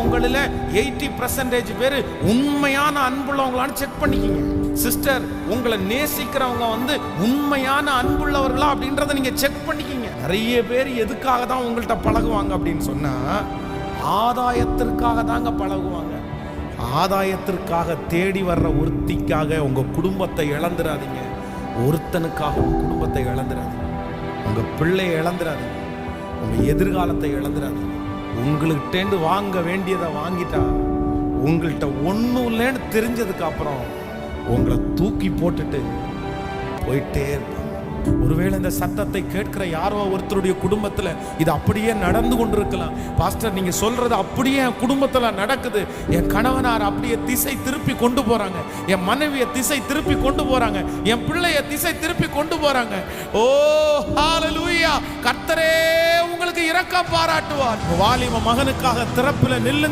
உங்களில் 80% பேர் உண்மையான அன்புள்ளவங்களான்னு செக் பண்ணிக்கிங்க. சிஸ்டர், உங்களை நேசிக்கிறவங்க உண்மையான அன்புள்ளவர்களா அப்படின்றத நீங்க செக் பண்ணிக்கிங்க. நிறைய பேர் எதுக்காக தான் உங்கள்கிட்ட பழகுவாங்க அப்படின்னு சொன்னா, ஆதாயத்திற்காக தாங்க பழகுவாங்க. ஆதாயத்திற்காக தேடி வர்ற ஒருத்திக்காக உங்க குடும்பத்தை இழந்துடாதீங்க. ஒருத்தனுக்காக உங்க குடும்பத்தை இழந்துடாதீங்க. உங்க பிள்ளையை இழந்துடாதீங்க. உங்க எதிர்காலத்தை இழந்துடாதீங்க. உங்கள்கிட்டேந்து வாங்க வேண்டியதை வாங்கிட்டா, உங்கள்கிட்ட ஒன்றும் இல்லைன்னு தெரிஞ்சதுக்கு அப்புறம் உங்களை தூக்கி போட்டுட்டு போயிட்டே இருப்பாங்க. ஒருவேளை இந்த சத்தத்தை கேட்கிற யாரோ ஒருத்தருடைய குடும்பத்தில் இது அப்படியே நடந்து கொண்டிருக்கலாம். பாஸ்டர், நீங்க சொல்றது அப்படியே என் குடும்பத்தில் நடக்குது. என் கணவனார் அப்படியே திசை திருப்பி கொண்டு போறாங்க, என் மனைவியை திசை திருப்பி கொண்டு போறாங்க, என் பிள்ளைய திசை திருப்பி கொண்டு போறாங்க. ஓ ஹalleluya! கர்த்தரே உங்களுக்கு இரக்கம் பாராட்டுவார். வாலிப மகனுக்காக திறப்பில் நில்லுங்க.